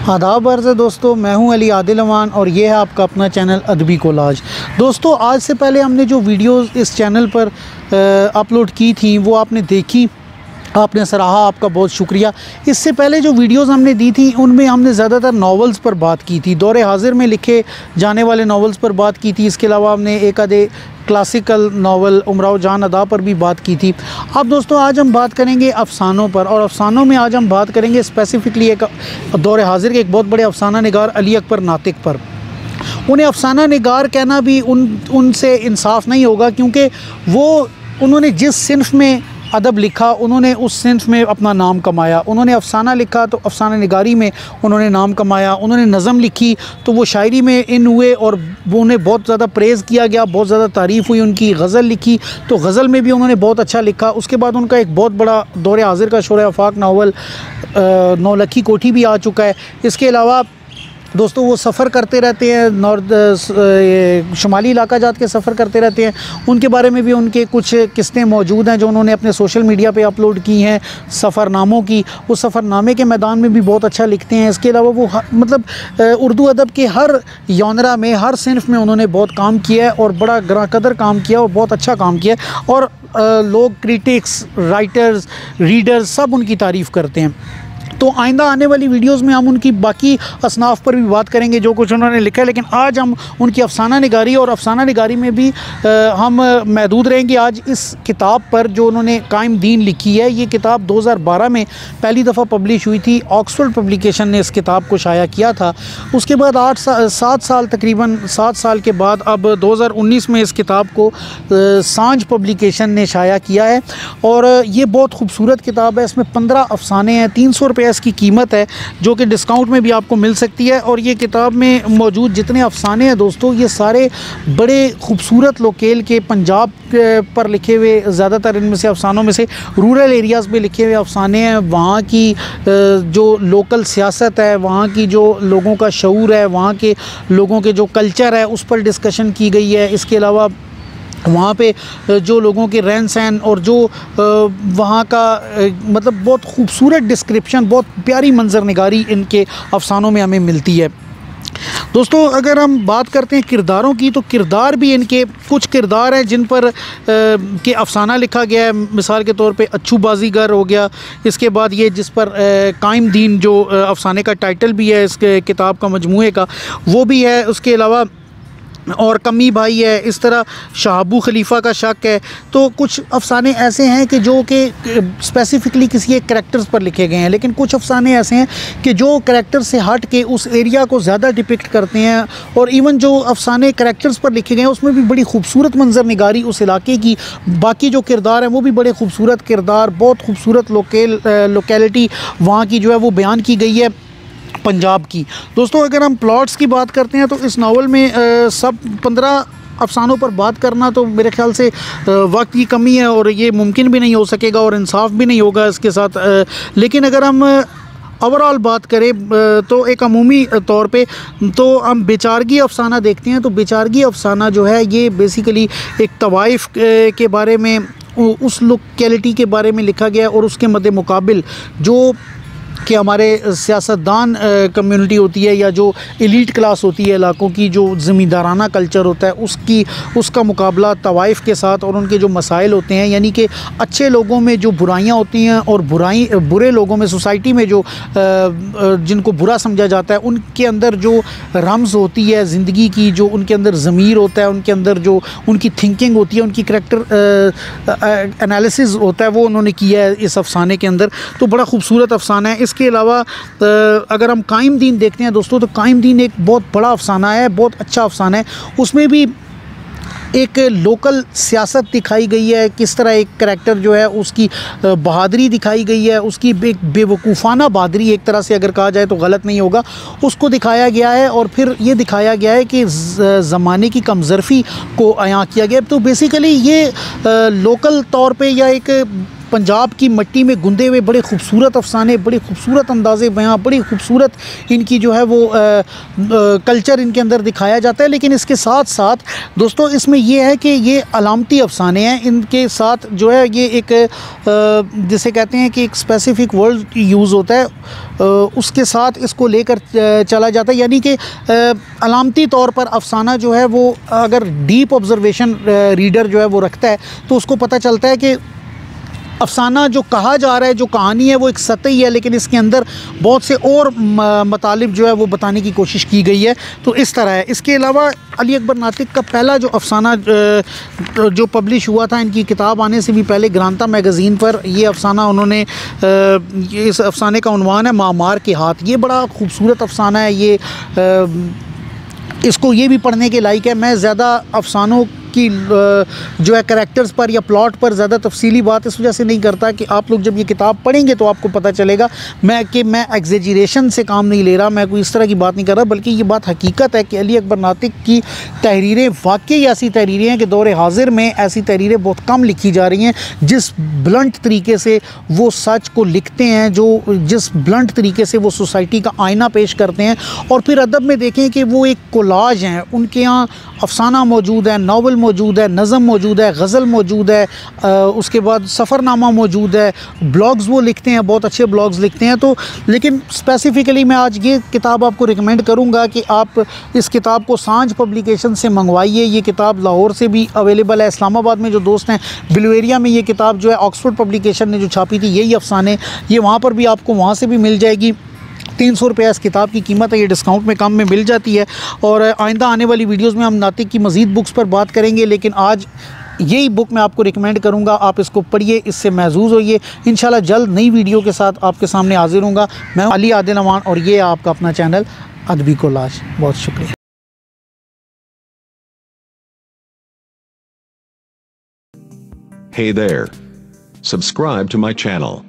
आदाब अर्ज़ है दोस्तों, मैं हूं अली आदिल अमान और ये है आपका अपना चैनल अदबी कोलाज। दोस्तों, आज से पहले हमने जो वीडियोस इस चैनल पर अपलोड की थी वो आपने देखी, आपने सराहा, आपका बहुत शुक्रिया। इससे पहले जो वीडियोस हमने दी थी उनमें हमने ज़्यादातर नावल्स पर बात की थी, दौरे हाजिर में लिखे जाने वाले नावल्स पर बात की थी। इसके अलावा हमने एक आधे क्लासिकल नावल उमराव जान अदा पर भी बात की थी। अब दोस्तों, आज हम बात करेंगे अफ़सानों पर, और अफ़सानों में आज हम बात करेंगे स्पेसिफ़िकली एक दौरे हाजिर के एक बहुत बड़े अफ़साना निगार अली अकबर नातिक पर। उन्हें अफ़साना निगार कहना भी उनसे इंसाफ नहीं होगा, क्योंकि उन्होंने जिस सिन्फ़ में अदब लिखा उन्होंने उस सिन्फ़ में अपना नाम कमाया। उन्होंने अफ़साना लिखा तो अफ़साना निगारी में उन्होंने नाम कमाया। उन्होंने नज़म लिखी तो वो शायरी में इन हुए और वो उन्हें बहुत ज़्यादा प्रेज़ किया गया, बहुत ज़्यादा तारीफ़ हुई उनकी। गज़ल लिखी तो गज़ल में भी उन्होंने बहुत अच्छा लिखा। उसके बाद उनका एक बहुत बड़ा दौरे हाजिर का शोर आफाक नावल नौलखी कोठी भी आ चुका है। इसके अलावा दोस्तों, वो सफ़र करते रहते हैं, शुमाली इलाका जात के सफ़र करते रहते हैं। उनके बारे में भी उनके कुछ किस्तें मौजूद हैं जो उन्होंने अपने सोशल मीडिया पे अपलोड की हैं, सफ़रनामों की। वो सफ़रनामे के मैदान में भी बहुत अच्छा लिखते हैं। इसके अलावा वो उर्दू अदब के हर यॉनरा में, हर सिन्फ़ में उन्होंने बहुत काम किया है और बड़ा गराकदर काम किया और बहुत अच्छा काम किया है। और लोग, क्रिटिक्स, राइटर्स, रीडर्स सब उनकी तारीफ़ करते हैं। तो आइंदा आने वाली वीडियोस में हम उनकी बाकी असनाफ़ पर भी बात करेंगे जो कुछ उन्होंने लिखा है, लेकिन आज हम उनकी अफ़साना निगारी और अफ़साना निगारी में भी हम महदूद रहेंगे। आज इस किताब पर जो उन्होंने कायम दीन लिखी है, ये किताब 2012 में पहली दफ़ा पब्लिश हुई थी। ऑक्सफोर्ड पब्लिकेशन ने इस किताब को शाया किया था। उसके बाद 7 साल, तकरीबन 7 साल के बाद अब 2019 में इस किताब को सांझ पब्लिकेशन ने शाया किया है। और ये बहुत खूबसूरत किताब है। इसमें 15 अफ़साने हैं, 300 रुपये इसकी कीमत है, जो कि डिस्काउंट में भी आपको मिल सकती है। और ये किताब में मौजूद जितने अफ़साने हैं दोस्तों, ये सारे बड़े खूबसूरत लोकेल के, पंजाब पर लिखे हुए, ज़्यादातर इनमें से अफ़सानों में से रूरल एरियाज़ में लिखे हुए अफ़साने हैं। वहाँ की जो लोकल सियासत है, वहाँ की जो लोगों का शऊर है, वहाँ के लोगों के जो कल्चर है, उस पर डिस्कशन की गई है। इसके अलावा वहाँ पे जो लोगों के रहन सहन और जो वहाँ का मतलब बहुत खूबसूरत डिस्क्रिप्शन, बहुत प्यारी मंजर निगारी इनके अफ़सानों में हमें मिलती है। दोस्तों, अगर हम बात करते हैं किरदारों की, तो किरदार भी इनके कुछ किरदार हैं जिन पर के अफ़साना लिखा गया है। मिसाल के तौर पे अच्छू बाजीगर हो गया। इसके बाद ये जिस पर कायम दीन जो अफ़साने का टाइटल भी है इसके किताब का, मजमूए का, वो भी है। उसके अलावा और कमी भाई है। इस तरह शाहबू खलीफा का शक है। तो कुछ अफ़साने ऐसे हैं कि जो कि स्पेसिफ़िकली किसी एक करैक्टर्स पर लिखे गए हैं, लेकिन कुछ अफ़साने ऐसे हैं कि जो करैक्टर से हट के उस एरिया को ज़्यादा डिपिक्ट करते हैं। और इवन जो अफ़साने करैक्टर्स पर लिखे गए हैं उसमें भी बड़ी खूबसूरत मंजर निगारी उस इलाके की, बाकी जो किरदार हैं वो भी बड़े खूबसूरत किरदार, बहुत खूबसूरत लोकेलिटी वहाँ की जो है वो बयान की गई है, पंजाब की। दोस्तों, अगर हम प्लॉट्स की बात करते हैं तो इस नावल में सब 15 अफ़सानों पर बात करना तो मेरे ख़्याल से वक्त की कमी है और ये मुमकिन भी नहीं हो सकेगा और इंसाफ भी नहीं होगा इसके साथ। लेकिन अगर हम ओवरऑल बात करें तो एक अमूमी तौर पे तो हम बेचारगी अफ़साना देखते हैं। तो बेचारगी अफ़साना जो है ये बेसिकली एक तवाइफ़ के बारे में, उस लोकेलिटी के बारे में लिखा गया और उसके मद्दे मुकाबिल जो कि हमारे सियासतदान कम्युनिटी होती है या जो एलीट क्लास होती है इलाकों की, जो ज़मींदाराना कल्चर होता है, उसका मुकाबला तवाइफ़ के साथ और उनके जो मसाइल होते हैं, यानी कि अच्छे लोगों में जो बुराइयां होती हैं और बुरे लोगों में, सोसाइटी में जो जिनको बुरा समझा जाता है, उनके अंदर जो रम्ज़ होती है ज़िंदगी की, जो उनके अंदर ज़मीर होता है, उनके अंदर जो उनकी थिंकिंग होती है, उनकी करैक्टर एनालिसिस होता है, वो उन्होंने किया है इस अफ़साने के अंदर। तो बड़ा खूबसूरत अफ़साना है। इसके अलावा अगर हम कायम दीन देखते हैं दोस्तों, तो कायम दीन एक बहुत बड़ा अफ़साना है, बहुत अच्छा अफ़साना है। उसमें भी एक लोकल सियासत दिखाई गई है, किस तरह एक करैक्टर जो है उसकी बहादुरी दिखाई गई है, उसकी एक बेवकूफ़ाना बहादुरी एक तरह से अगर कहा जाए तो गलत नहीं होगा, उसको दिखाया गया है। और फिर ये दिखाया गया है कि ज़माने की कमज़रफ़ी को अयां किया गया। तो बेसिकली ये लोकल तौर पे या एक पंजाब की मिट्टी में गुंदे हुए बड़े खूबसूरत अफसाने, बड़े खूबसूरत अंदाज़े बयां, बड़ी खूबसूरत इनकी जो है वो कल्चर इनके अंदर दिखाया जाता है। लेकिन इसके साथ साथ दोस्तों इसमें ये है कि ये अलामती अफसाने हैं, इनके साथ जो है ये एक जिसे कहते हैं कि एक स्पेसिफ़िक वर्ड यूज़ होता है, उसके साथ इसको लेकर चला जाता है। यानी कि अलामती तौर पर अफसाना जो है वो अगर डीप ऑब्जर्वेशन रीडर जो है वो रखता है तो उसको पता चलता है कि अफसाना जो कहा जा रहा है, जो कहानी है वो एक सतही है, लेकिन इसके अंदर बहुत से और मतालिब जो है वो बताने की कोशिश की गई है। तो इस तरह है। इसके अलावा अली अकबर नातिक का पहला जो अफसाना जो पब्लिश हुआ था, इनकी किताब आने से भी पहले ग्रांता मैगज़ीन पर ये अफसाना उन्होंने इस अफसाने का उन्वान है मामार के हाथ। ये बड़ा खूबसूरत अफसाना है। ये इसको ये भी पढ़ने के लायक है। मैं ज़्यादा अफसानों की जो है करैक्टर्स पर या प्लॉट पर ज़्यादा तफसीली बात इस वजह से नहीं करता कि आप लोग जब ये किताब पढ़ेंगे तो आपको पता चलेगा मैं एग्जेजरेशन से काम नहीं ले रहा, मैं कोई इस तरह की बात नहीं कर रहा, बल्कि ये बात हकीकत है कि अली अकबर नातिक की तहरीरें वाकई ऐसी तहरीरें हैं कि दौर हाजिर में ऐसी तहरीरें बहुत कम लिखी जा रही हैं। जिस ब्लंट तरीके से वो सच को लिखते हैं, जिस ब्लंट तरीके से वो सोसाइटी का आईना पेश करते हैं, और फिर अदब में देखें कि वो एक कोलाज हैं। उनके यहाँ अफसाना मौजूद है, नावल मौजूद है, नज़म मौजूद है, गज़ल मौजूद है, उसके बाद सफ़रनामा मौजूद है, ब्लॉग्स वो लिखते हैं, बहुत अच्छे ब्लॉग्स लिखते हैं। तो लेकिन स्पेसिफ़िकली मैं आज ये किताब आपको रिकमेंड करूँगा कि आप इस किताब को सांझ पब्लिकेशन से मंगवाइए। ये किताब लाहौर से भी अवेलेबल है। इस्लामाबाद में जो दोस्त हैं, ब्लू एरिया में ये किताब जो है ऑक्सफोर्ड पब्लिकेशन ने जो छापी थी, यही अफसाने, ये वहाँ पर भी आपको वहाँ से भी मिल जाएगी। 300 रुपये इस किताब की कीमत है। ये डिस्काउंट में कम में मिल जाती है। और आइंदा आने वाली वीडियोस में हम नातिक की मज़ीद बुक्स पर बात करेंगे, लेकिन आज यही बुक मैं आपको रिकमेंड करूंगा। आप इसको पढ़िए, इससे महजूज़ होइए। इंशाल्लाह जल्द नई वीडियो के साथ आपके सामने हाजिर होऊंगा। मैं अली आदिल अमान और ये आपका अपना चैनल अदबी कोलाज। बहुत शुक्रिया। Hey there. Subscribe to my channel.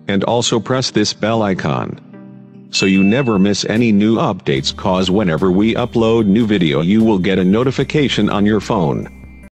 And also press this bell icon, so you never miss any new updates, cause whenever we upload new video you will get a notification on your phone.